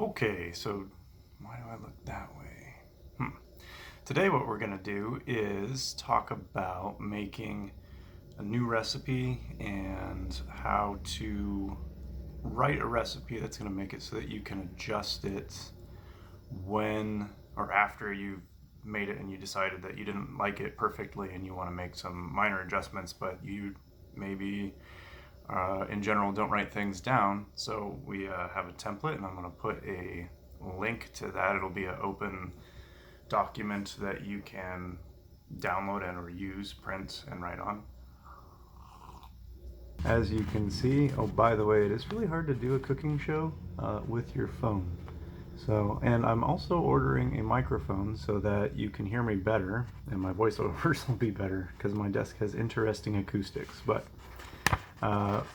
Okay, so why do I look that way? Today what we're going to do is talk about making a new recipe and how to write a recipe that's going to make it so that you can adjust it when or after you've made it and you decided that you didn't like it perfectly and you want to make some minor adjustments, but you maybe in general don't write things down. So we have a template, and I'm going to put a link to that. It'll be an open document that you can download and or use, print, and write on. As you can see, oh, by the way, it is really hard to do a cooking show with your phone. So, and I'm also ordering a microphone so that you can hear me better, and my voiceovers will be better because my desk has interesting acoustics. But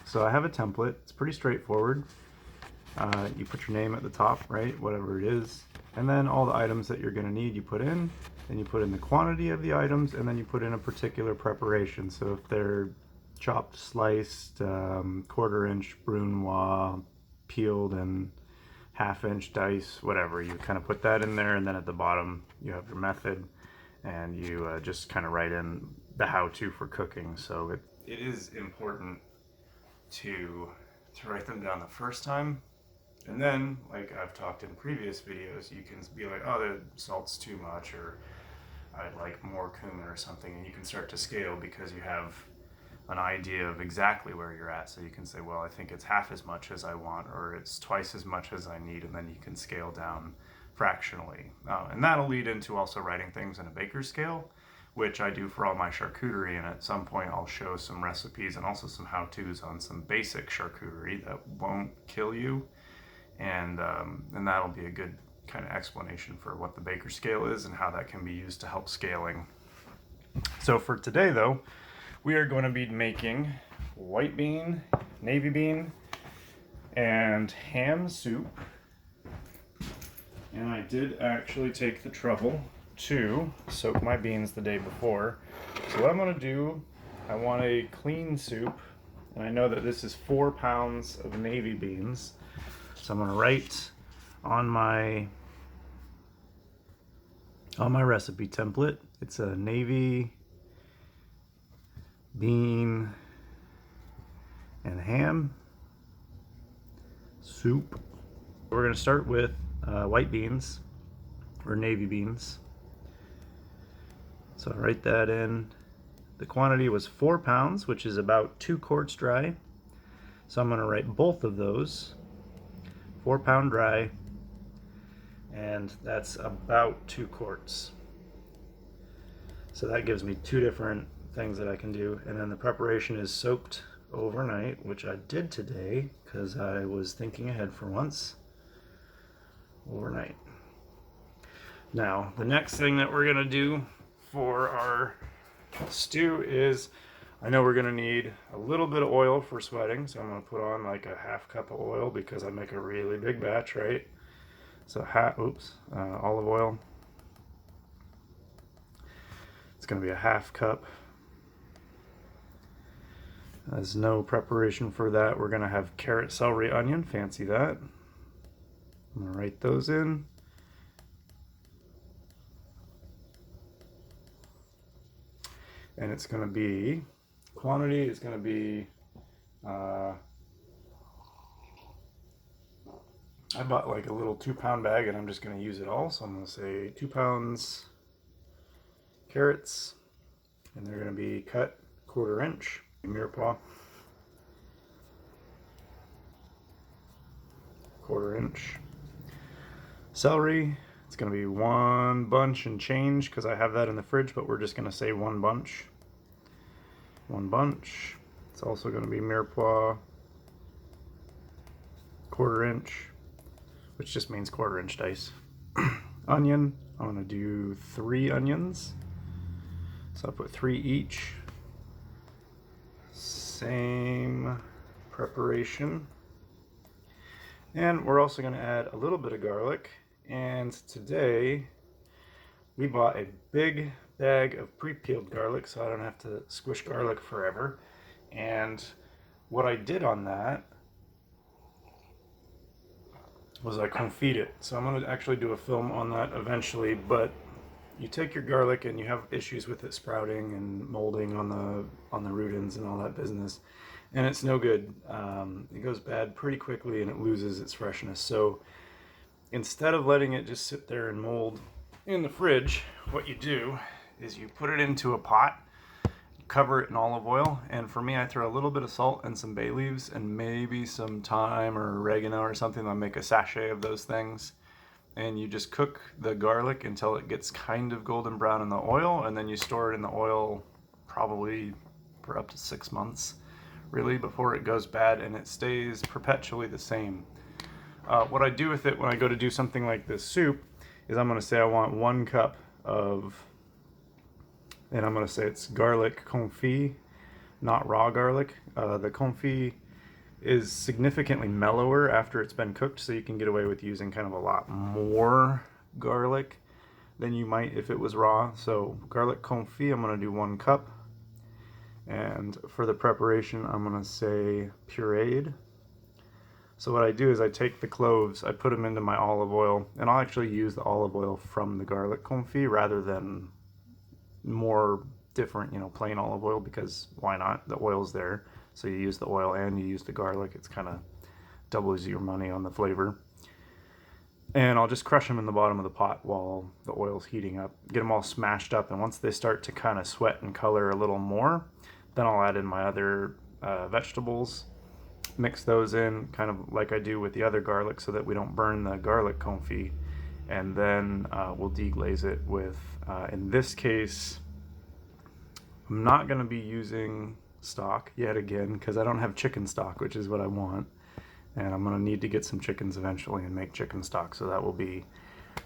so I have a template. It's pretty straightforward. You put your name at the top, right? Whatever it is. And then all the items that you're going to need, you put in. Then you put in the quantity of the items, and then you put in a particular preparation. So if they're chopped, sliced, quarter-inch brunoise, peeled, and half-inch dice, whatever, you kind of put that in there. And then at the bottom, you have your method, and you just kind of write in the how-to for cooking. So it is important to write them down the first time, and then, like I've talked in previous videos, you can be like, oh, the salt's too much, or I'd like more cumin or something, and you can start to scale because you have an idea of exactly where you're at. So you can say, well, I think it's half as much as I want, or it's twice as much as I need, and then you can scale down fractionally. And that'll lead into also writing things in a baker's scale, which I do for all my charcuterie, and at some point I'll show some recipes and also some how-tos on some basic charcuterie that won't kill you, and that'll be a good kind of explanation for what the baker scale is and how that can be used to help scaling. So for today though, we are going to be making white bean, navy bean, and ham soup. And I did actually take the trouble to soak my beans the day before. So what I'm going to do, I want a clean soup, and I know that this is 4 pounds of navy beans. So I'm going to write on my recipe template. It's a navy bean and ham soup. We're going to start with white beans or navy beans. So I write that in. The quantity was 4 pounds, which is about 2 quarts dry. So I'm going to write both of those, 4 pound dry, and that's about 2 quarts. So that gives me 2 different things that I can do. And then the preparation is soaked overnight, which I did today because I was thinking ahead for once. Overnight. Now, the next thing that we're going to do for our stew is, I know we're going to need a little bit of oil for sweating, so I'm going to put on like a half cup of oil because I make a really big batch, right? So olive oil. It's going to be a half cup. There's no preparation for that. We're going to have carrot, celery, onion. Fancy that. I'm going to write those in. And it's going to be, quantity is going to be, I bought like a little 2 pound bag and I'm just going to use it all. So I'm going to say 2 pounds carrots, and they're going to be cut 1/4 inch, mirepoix, 1/4 inch. Celery, it's going to be 1 bunch and change because I have that in the fridge, but we're just going to say 1 bunch. 1 bunch. It's also going to be mirepoix, 1/4 inch, which just means 1/4 inch dice. Onion, I'm going to do 3 onions. So I'll put 3 each. Same preparation. And we're also going to add a little bit of garlic. And today we bought a big bag of pre-peeled garlic so I don't have to squish garlic forever. And what I did on that was I confit it. So I'm going to actually do a film on that eventually, but you take your garlic and you have issues with it sprouting and molding on the root ends and all that business, and it's no good. It goes bad pretty quickly and it loses its freshness. So instead of letting it just sit there and mold in the fridge, what you do is you put it into a pot, cover it in olive oil, and for me, I throw a little bit of salt and some bay leaves and maybe some thyme or oregano or something. I'll make a sachet of those things, and you just cook the garlic until it gets kind of golden brown in the oil, and then you store it in the oil probably for up to 6 months, really, before it goes bad, and it stays perpetually the same. What I do with it when I go to do something like this soup is I'm going to say I want 1 cup of, and I'm going to say it's garlic confit, not raw garlic. The confit is significantly mellower after it's been cooked, so you can get away with using kind of a lot more garlic than you might if it was raw. So garlic confit, I'm going to do 1 cup. And for the preparation, I'm going to say pureed. So what I do is I take the cloves, I put them into my olive oil, and I'll actually use the olive oil from the garlic confit rather than more different, plain olive oil, because why not? The oil's there. So you use the oil and you use the garlic. It's kind of doubles your money on the flavor. And I'll just crush them in the bottom of the pot while the oil's heating up. Get them all smashed up, and once they start to kind of sweat and color a little more, then I'll add in my other vegetables, mix those in kind of like I do with the other garlic so that we don't burn the garlic confit, and then we'll deglaze it with, in this case, I'm not going to be using stock yet again because I don't have chicken stock, which is what I want, and I'm going to need to get some chickens eventually and make chicken stock, so that will be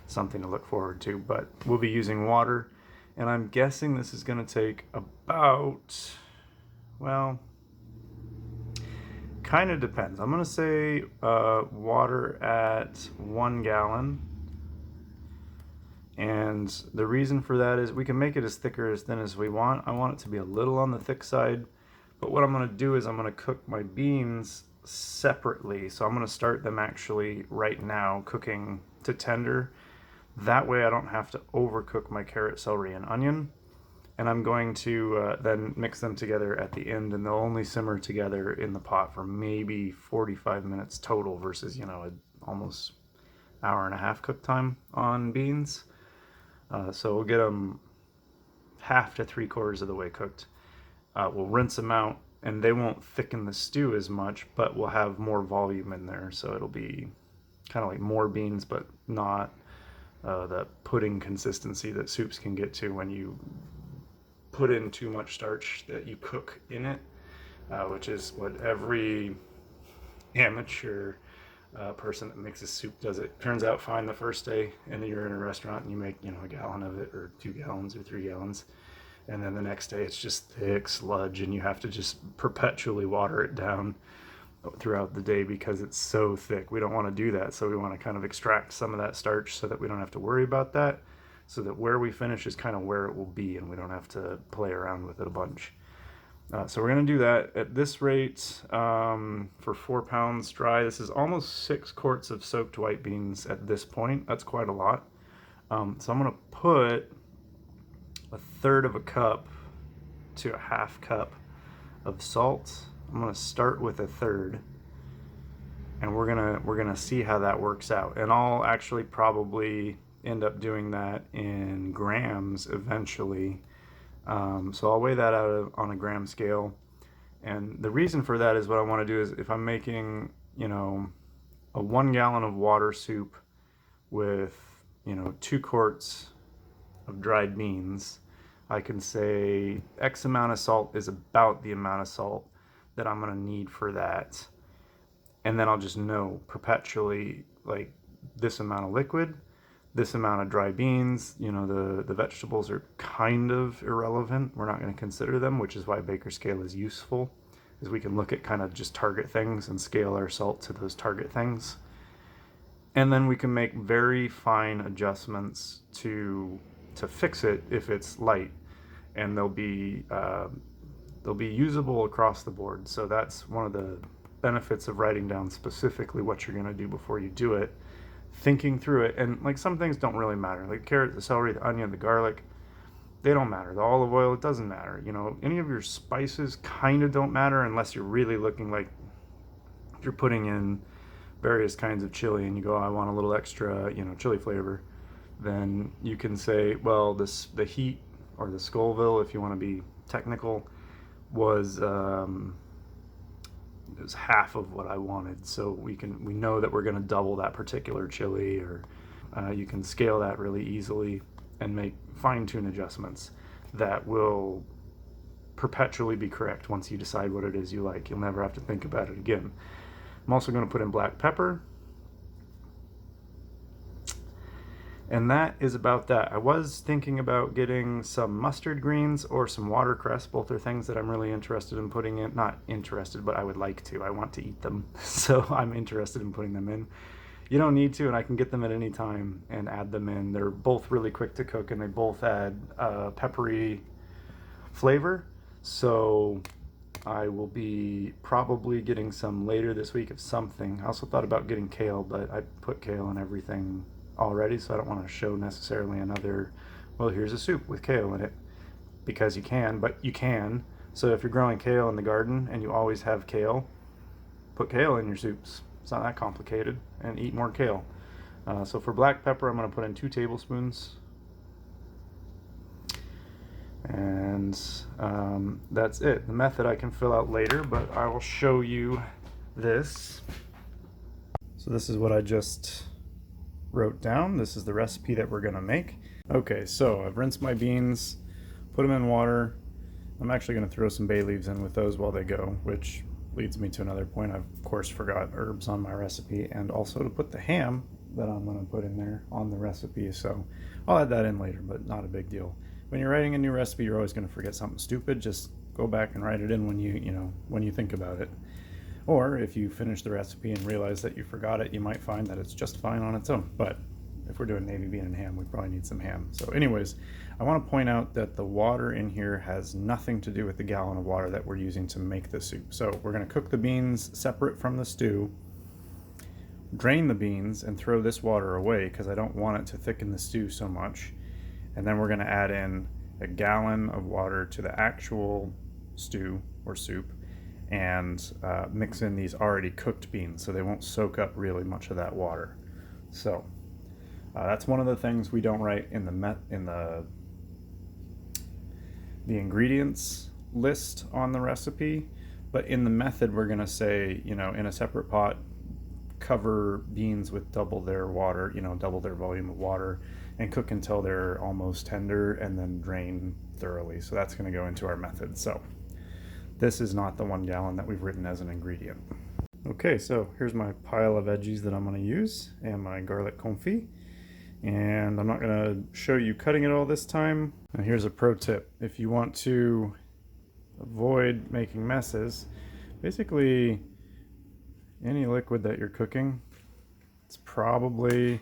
something to look forward to. But we'll be using water, and I'm guessing this is going to take about, well, kind of depends. I'm going to say water at 1 gallon. And the reason for that is we can make it as thick or as thin as we want. I want it to be a little on the thick side. But what I'm going to do is I'm going to cook my beans separately. So I'm going to start them actually right now cooking to tender. That way I don't have to overcook my carrot, celery, and onion. And I'm going to then mix them together at the end, and they'll only simmer together in the pot for maybe 45 minutes total versus, almost hour and a half cook time on beans. So we'll get them half to 3/4 of the way cooked. We'll rinse them out, and they won't thicken the stew as much, but we'll have more volume in there. So it'll be kind of like more beans, but not the pudding consistency that soups can get to when you put in too much starch that you cook in it, which is what every amateur person that makes a soup does. It turns out fine the first day, and then you're in a restaurant and you make a gallon of it, or 2 gallons or 3 gallons, and then the next day it's just thick sludge, and you have to just perpetually water it down throughout the day because it's so thick. We don't want to do that, so we want to kind of extract some of that starch so that we don't have to worry about that, so that where we finish is kind of where it will be, and we don't have to play around with it a bunch. So we're going to do that at this rate for 4 pounds dry. This is almost 6 quarts of soaked white beans at this point. That's quite a lot. So I'm going to put 1/3 of a cup to 1/2 cup of salt. I'm going to start with 1/3, and we're gonna see how that works out. And I'll actually probably end up doing that in grams eventually. So I'll weigh that out on a gram scale. And the reason for that is what I want to do is if I'm making, a 1 gallon of water soup with, 2 quarts of dried beans, I can say X amount of salt is about the amount of salt that I'm going to need for that. And then I'll just know perpetually, like, this amount of liquid, this amount of dry beans. The vegetables are kind of irrelevant. We're not going to consider them, which is why baker scale is useful, is we can look at kind of just target things and scale our salt to those target things. And then we can make very fine adjustments to fix it if it's light, and they'll be usable across the board. So that's one of the benefits of writing down specifically what you're going to do before you do it, thinking through it. And like some things don't really matter, like the carrot, the celery, the onion, the garlic, they don't matter. The olive oil, it doesn't matter. You know, any of your spices kind of don't matter unless you're really looking like you're putting in various kinds of chili and you go, oh, I want a little extra, you know, chili flavor. Then you can say, well, the heat, or the Scoville, if you want to be technical, was it was half of what I wanted. So we know that we're going to double that particular chili, or you can scale that really easily and make fine-tune adjustments that will perpetually be correct once you decide what it is you like. You'll never have to think about it again. I'm also going to put in black pepper. And that is about that. I was thinking about getting some mustard greens or some watercress. Both are things that I'm really interested in putting in. Not interested, but I would like to. I want to eat them. So I'm interested in putting them in. You don't need to, and I can get them at any time and add them in. They're both really quick to cook, and they both add peppery flavor. So I will be probably getting some later this week of something. I also thought about getting kale, but I put kale in everything already, so I don't want to show necessarily another, well, here's a soup with kale in it, because you can, but you can. So if you're growing kale in the garden and you always have kale, put kale in your soups. It's not that complicated, and eat more kale. So for black pepper, I'm going to put in 2 tablespoons. And that's it. The method I can fill out later, but I will show you this. So this is what I just wrote down. This is the recipe that we're going to make. Okay, so I've rinsed my beans, put them in water. I'm actually going to throw some bay leaves in with those while they go, which leads me to another point. I've, of course, forgot herbs on my recipe, and also to put the ham that I'm going to put in there on the recipe. So I'll add that in later, but not a big deal. When you're writing a new recipe, you're always going to forget something stupid. Just go back and write it in when you think about it. Or if you finish the recipe and realize that you forgot it, you might find that it's just fine on its own. But if we're doing navy bean and ham, we probably need some ham. So anyways, I want to point out that the water in here has nothing to do with the gallon of water that we're using to make the soup. So we're going to cook the beans separate from the stew, drain the beans, and throw this water away because I don't want it to thicken the stew so much. And then we're going to add in a gallon of water to the actual stew or soup, and mix in these already cooked beans so they won't soak up really much of that water. So that's one of the things we don't write in the ingredients list on the recipe, but in the method we're going to say, in a separate pot, cover beans with double their water, double their volume of water, and cook until they're almost tender, and then drain thoroughly. So that's going to go into our method. So this is not the 1 gallon that we've written as an ingredient. Okay, so here's my pile of veggies that I'm going to use, and my garlic confit. And I'm not going to show you cutting it all this time. And here's a pro tip. If you want to avoid making messes, basically any liquid that you're cooking, it's probably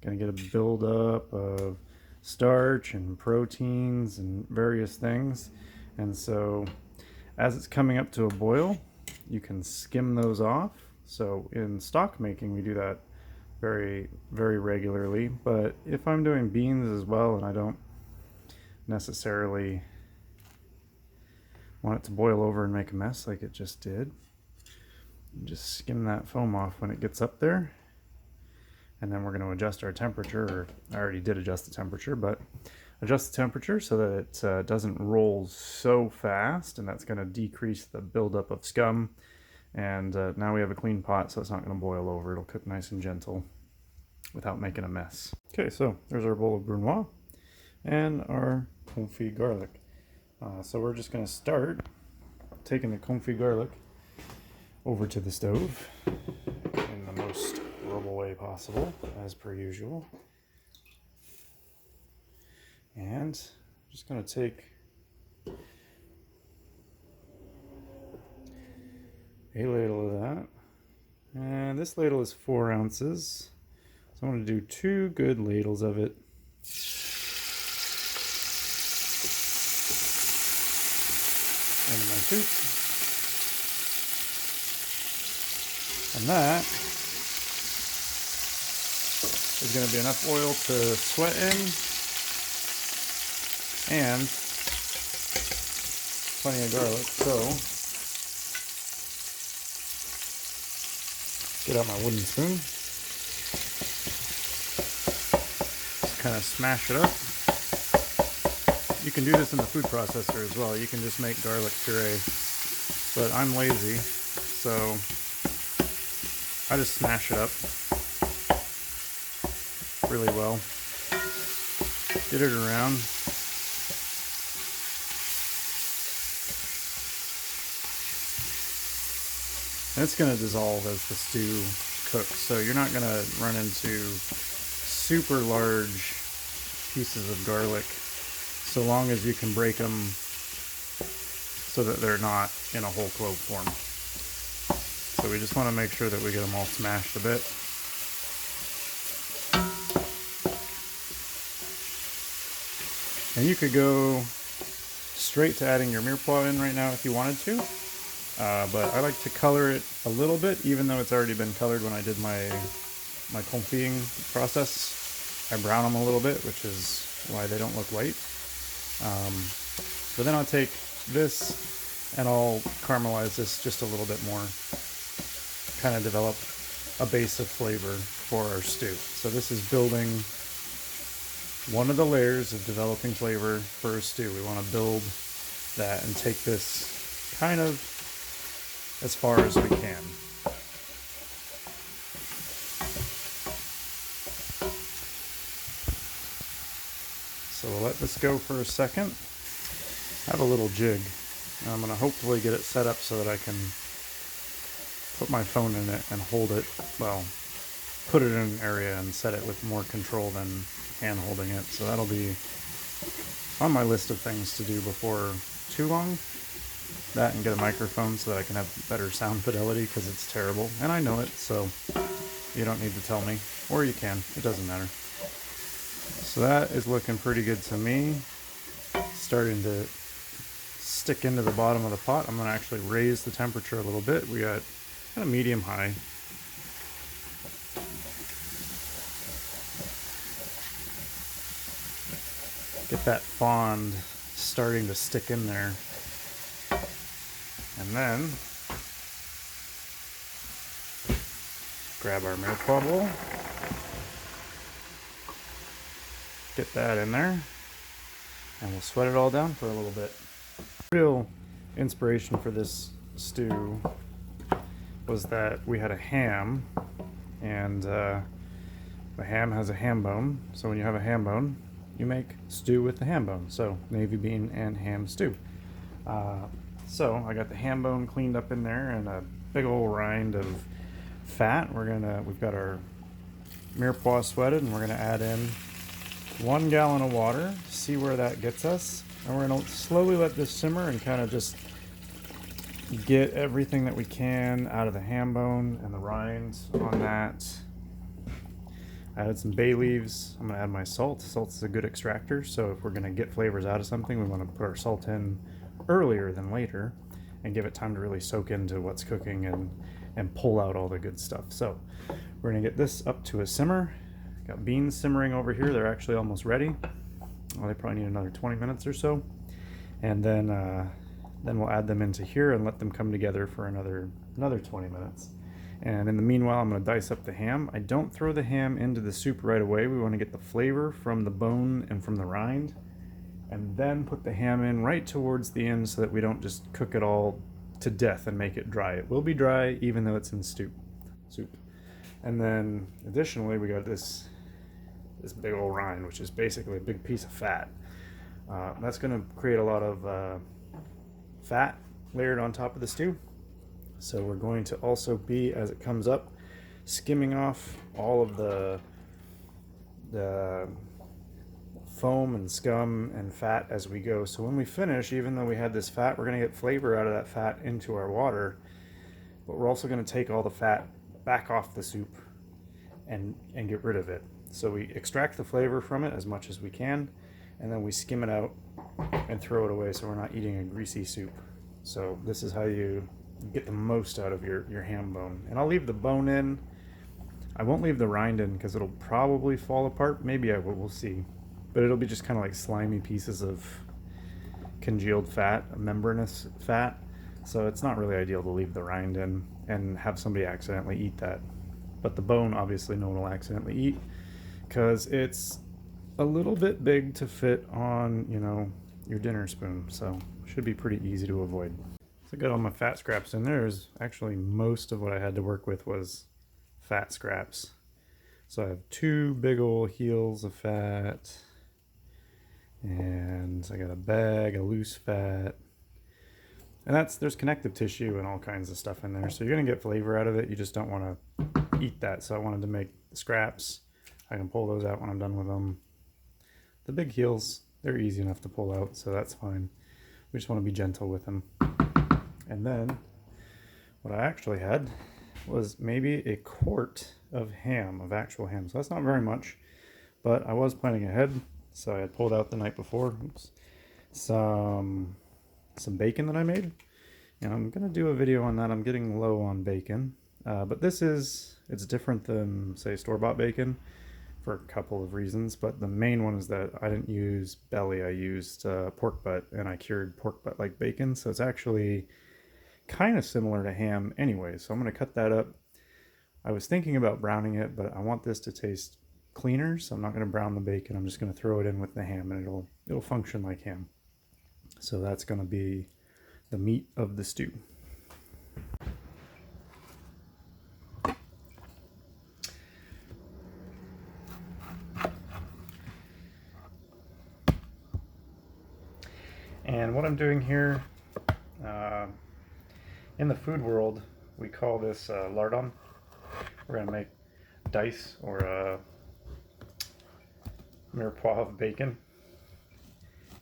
going to get a buildup of starch and proteins and various things. And so as it's coming up to a boil, you can skim those off. So in stock making, we do that very, very regularly. But if I'm doing beans as well, and I don't necessarily want it to boil over and make a mess like it just did, just skim that foam off when it gets up there. And then we're going to adjust our temperature, or I already did adjust the temperature, but adjust the temperature so that it doesn't roll so fast, and that's going to decrease the buildup of scum. And now we have a clean pot, so it's not going to boil over. It'll cook nice and gentle without making a mess. Okay, so there's our bowl of brunoise and our confit garlic. So we're just going to start taking the confit garlic over to the stove in the most horrible way possible, as per usual. And I'm just going to take a ladle of that. And this ladle is 4 ounces. So I'm going to do 2 good ladles of it. Into my soup. And that is going to be enough oil to sweat in, and plenty of garlic. So, get out my wooden spoon. Just kind of smash it up. You can do this in the food processor as well. You can just make garlic puree, but I'm lazy, so I just smash it up really well. Get it around. And it's going to dissolve as the stew cooks, so you're not going to run into super large pieces of garlic, so long as you can break them so that they're not in a whole clove form. So we just want to make sure that we get them all smashed a bit. And you could go straight to adding your mirepoix in right now if you wanted to, but I like to color it a little bit, even though it's already been colored when I did my confit process. I brown them a little bit, which is why they don't look white. But then I'll take this and I'll caramelize this just a little bit more, kind of develop a base of flavor for our stew. So this is building one of the layers of developing flavor for a stew. We want to build that and take this kind of as far as we can. So we'll let this go for a second. Have a little jig. I'm going to hopefully get it set up so that I can put my phone in it and hold it, well, put it in an area and set it with more control than hand holding it. So that'll be on my list of things to do before too long. That and get a microphone so that I can have better sound fidelity, because it's terrible. And I know it, so you don't need to tell me. Or you can, it doesn't matter. So that is looking pretty good to me. Starting to stick into the bottom of the pot. I'm going to actually raise the temperature a little bit. We got kind of medium high. Get that fond starting to stick in there. And then grab our mirepoix bowl. Get that in there. And we'll sweat it all down for a little bit. Real inspiration for this stew was that we had a ham, and the ham has a ham bone. So when you have a ham bone, you make stew with the ham bone. So navy bean and ham stew. So I got the ham bone cleaned up in there and a big old rind of fat. We've got our mirepoix sweated, and we're gonna add in 1 gallon of water, see where that gets us. And we're gonna slowly let this simmer and kind of just get everything that we can out of the ham bone and the rinds on that. I added some bay leaves. I'm gonna add my salt. Salt is a good extractor, so if we're gonna get flavors out of something, we wanna put our salt in earlier than later and give it time to really soak into what's cooking and pull out all the good stuff. So we're gonna get this up to a simmer. Got beans simmering over here. They're actually almost ready. Well, they probably need another 20 minutes or so. And then we'll add them into here and let them come together for another 20 minutes. And in the meanwhile, I'm going to dice up the ham. I don't throw the ham into the soup right away. We want to get the flavor from the bone and from the rind, and then put the ham in right towards the end so that we don't just cook it all to death and make it dry. It will be dry even though it's in soup. And then additionally, we got this big old rind, which is basically a big piece of fat. That's going to create a lot of fat layered on top of the stew. So we're going to also be, as it comes up, skimming off all of the foam and scum and fat as we go. So when we finish, even though we had this fat, we're going to get flavor out of that fat into our water, but we're also going to take all the fat back off the soup and get rid of it. So we extract the flavor from it as much as we can, and then we skim it out and throw it away so we're not eating a greasy soup. So this is how you get the most out of your ham bone. And I'll leave the bone in. I won't leave the rind in because it'll probably fall apart. Maybe I will, we'll see. But it'll be just kind of like slimy pieces of congealed fat, membranous fat. So it's not really ideal to leave the rind in and have somebody accidentally eat that. But the bone, obviously no one will accidentally eat because it's a little bit big to fit on, you know, your dinner spoon. So should be pretty easy to avoid. So I got all my fat scraps in there. Actually most of what I had to work with was fat scraps. So I have 2 big old heels of fat, and I got a bag of loose fat, and there's connective tissue and all kinds of stuff in there, so you're gonna get flavor out of it. You just don't want to eat that. So I wanted to make the scraps. I can pull those out when I'm done with them. The big heels, they're easy enough to pull out, so that's fine. We just want to be gentle with them. And then what I actually had was maybe a quart of ham, of actual ham. So that's not very much, but I was planning ahead. So I had pulled out the night before some bacon that I made. And I'm gonna do a video on that. I'm getting low on bacon, but it's different than, say, store-bought bacon for a couple of reasons. But the main one is that I didn't use belly. I used pork butt, and I cured pork butt like bacon. So it's actually kind of similar to ham anyway, so I'm going to cut that up. I was thinking about browning it, but I want this to taste cleaner, so I'm not going to brown the bacon. I'm just going to throw it in with the ham, and it'll function like ham. So that's going to be the meat of the stew. And what I'm doing here, in the food world, we call this lardon. We're going to make dice or a mirepoix of bacon.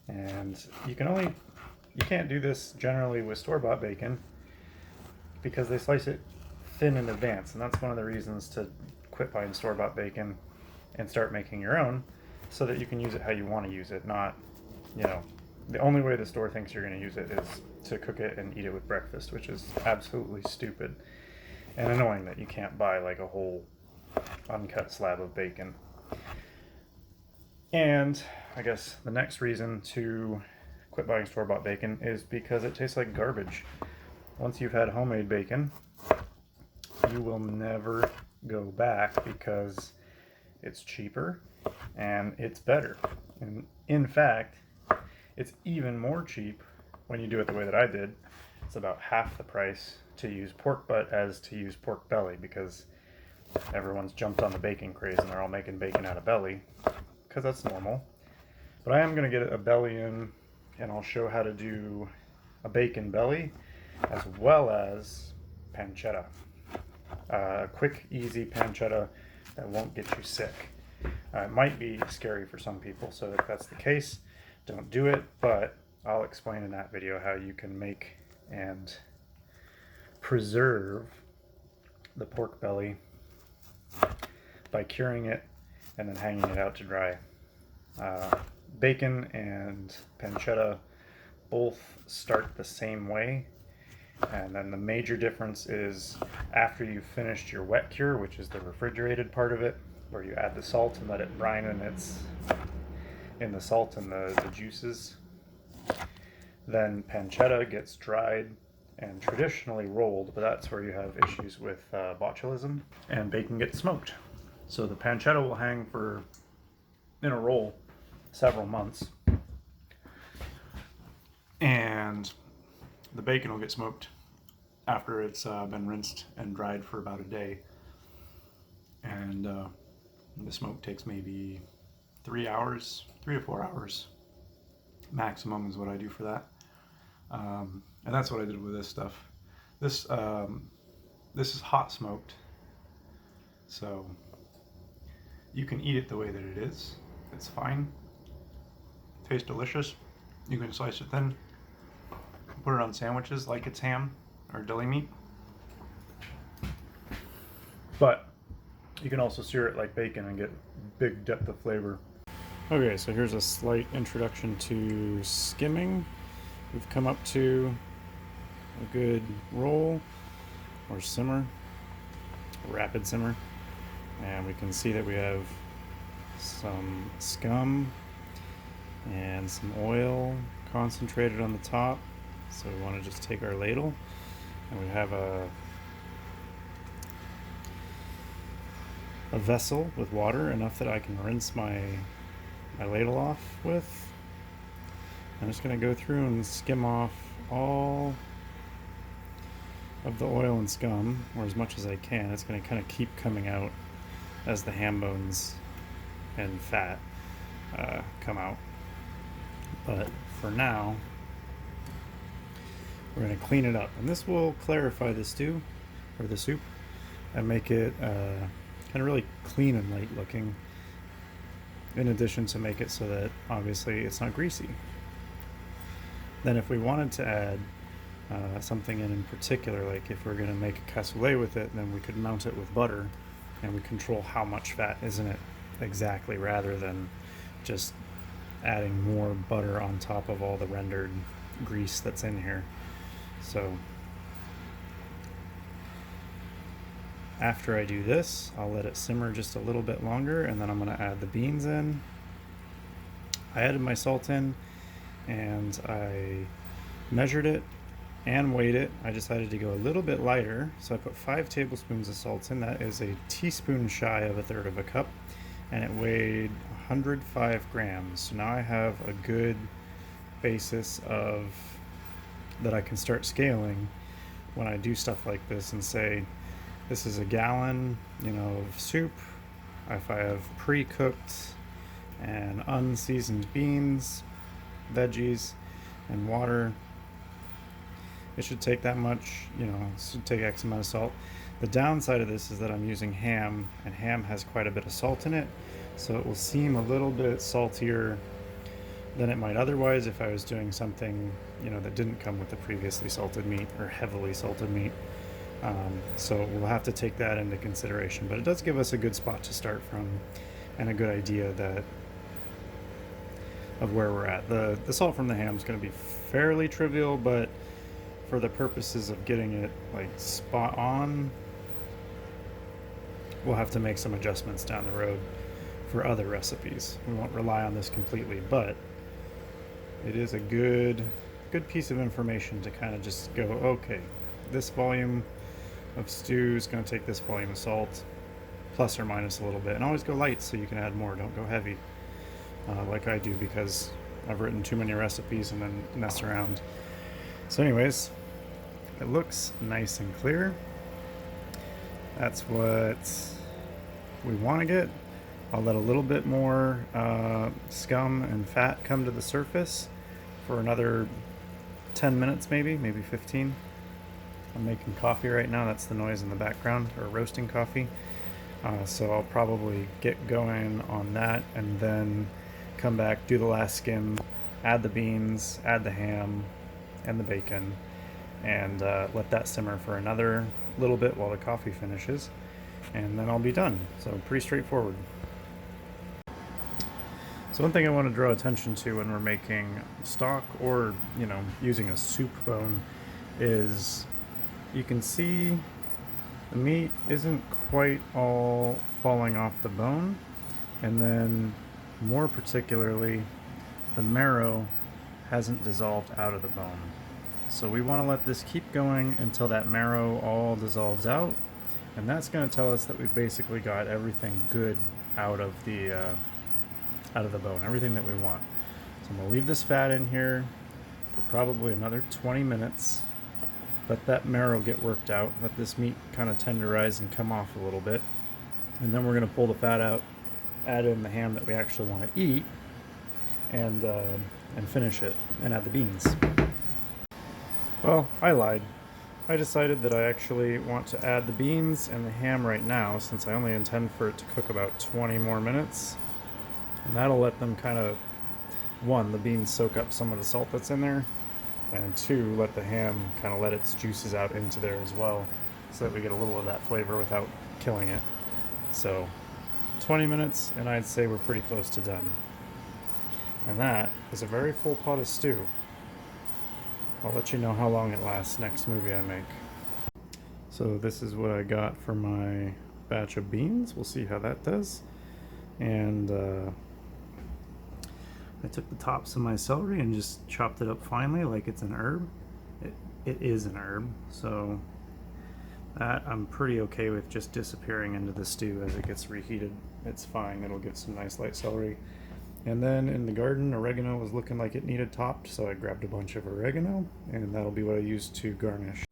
And you can't do this generally with store-bought bacon because they slice it thin in advance. And that's one of the reasons to quit buying store-bought bacon and start making your own, so that you can use it how you want to use it, not, you know, the only way the store thinks you're going to use it is to cook it and eat it with breakfast, which is absolutely stupid and annoying that you can't buy like a whole uncut slab of bacon. And I guess the next reason to quit buying store-bought bacon is because it tastes like garbage. Once you've had homemade bacon, you will never go back because it's cheaper and it's better. And in fact, it's even more cheap when you do it the way that I did. It's about half the price to use pork butt as to use pork belly, because everyone's jumped on the bacon craze and they're all making bacon out of belly, because that's normal. But I am going to get a belly in, and I'll show how to do a bacon belly as well as pancetta. A quick, easy pancetta that won't get you sick. It might be scary for some people, so if that's the case, don't do it, but I'll explain in that video how you can make and preserve the pork belly by curing it and then hanging it out to dry. Bacon and pancetta both start the same way, and then the major difference is after you've finished your wet cure, which is the refrigerated part of it, where you add the salt and let it brine in the salt and the juices. Then pancetta gets dried and traditionally rolled, but that's where you have issues with botulism, and bacon gets smoked. So the pancetta will hang in a roll several months, and the bacon will get smoked after it's been rinsed and dried for about a day. And the smoke takes maybe 3 to 4 hours maximum is what I do for that. And that's what I did with this stuff. This is hot smoked, so you can eat it the way that it is. It's fine. Tastes delicious. You can slice it thin, put it on sandwiches like it's ham or deli meat. But you can also sear it like bacon and get big depth of flavor. Okay, so here's a slight introduction to skimming. We've come up to a good roll or simmer, rapid simmer. And we can see that we have some scum and some oil concentrated on the top. So we want to just take our ladle, and we have a vessel with water, enough that I can rinse my ladle off with. I'm just going to go through and skim off all of the oil and scum, or as much as I can. It's going to kind of keep coming out as the ham bones and fat come out. But for now, we're going to clean it up, and this will clarify the stew or the soup and make it kind of really clean and light looking, in addition to make it so that obviously it's not greasy. Then if we wanted to add something in particular, like if we're going to make a cassoulet with it, then we could mount it with butter, and we control how much fat is in it exactly, rather than just adding more butter on top of all the rendered grease that's in here. So after I do this, I'll let it simmer just a little bit longer, and then I'm going to add the beans in. I added my salt in, and I measured it and weighed it. I decided to go a little bit lighter, so I put 5 tablespoons of salt in. That is a teaspoon shy of 1/3 of a cup, and it weighed 105 grams. So now I have a good basis of that I can start scaling when I do stuff like this and say, this is a gallon, of soup. If I have pre-cooked and unseasoned beans, veggies, and water, it should take that much, it should take X amount of salt. The downside of this is that I'm using ham, and ham has quite a bit of salt in it, so it will seem a little bit saltier than it might otherwise if I was doing something, that didn't come with the previously salted meat or heavily salted meat. So we'll have to take that into consideration, but it does give us a good spot to start from and a good idea of where we're at. The salt from the ham is going to be fairly trivial, but for the purposes of getting it like spot on, we'll have to make some adjustments down the road for other recipes. We won't rely on this completely, but it is a good piece of information to kind of just go, okay, this volume of stew is going to take this volume of salt, plus or minus a little bit. And always go light so you can add more. Don't go heavy like I do, because I've written too many recipes and then mess around. So anyways, it looks nice and clear. That's what we want to get. I'll let a little bit more scum and fat come to the surface for another 10 minutes, maybe 15. I'm making coffee right now. That's the noise in the background, or roasting coffee. So I'll probably get going on that, and then come back, do the last skim, add the beans, add the ham and the bacon, and let that simmer for another little bit while the coffee finishes, and then I'll be done. So pretty straightforward. So one thing I want to draw attention to when we're making stock, or using a soup bone, is you can see the meat isn't quite all falling off the bone, and then more particularly the marrow hasn't dissolved out of the bone. So we want to let this keep going until that marrow all dissolves out, and that's going to tell us that we've basically got everything good out of the bone, everything that we want. So I'm going to leave this fat in here for probably another 20 minutes. Let that marrow get worked out, let this meat kind of tenderize and come off a little bit, and then we're going to pull the fat out, add in the ham that we actually want to eat, and finish it, and add the beans. Well, I lied. I decided that I actually want to add the beans and the ham right now, since I only intend for it to cook about 20 more minutes. And that'll let them kind of, 1, the beans soak up some of the salt that's in there, and 2, let the ham kind of let its juices out into there as well, so that we get a little of that flavor without killing it. So 20 minutes, and I'd say we're pretty close to done. And that is a very full pot of stew. I'll let you know how long it lasts next movie I make. So this is what I got for my batch of beans. We'll see how that does. And I took the tops of my celery and just chopped it up finely like it's an herb. It is an herb, so that I'm pretty okay with just disappearing into the stew as it gets reheated. It's fine, it'll give some nice light celery. And then in the garden, oregano was looking like it needed topped, so I grabbed a bunch of oregano, and that'll be what I use to garnish.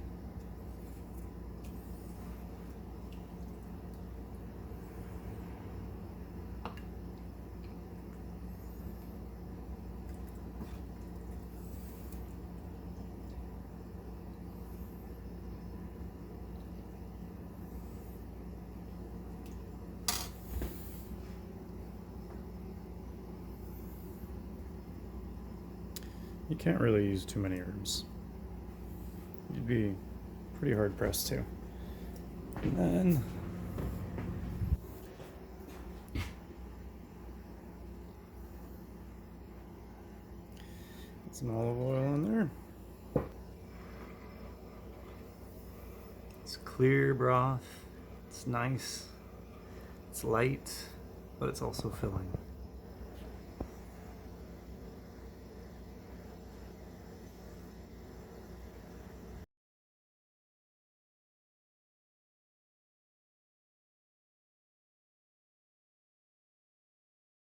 You can't really use too many herbs. You'd be pretty hard pressed to. And then get some olive oil in there. It's clear broth. It's nice. It's light, but it's also filling.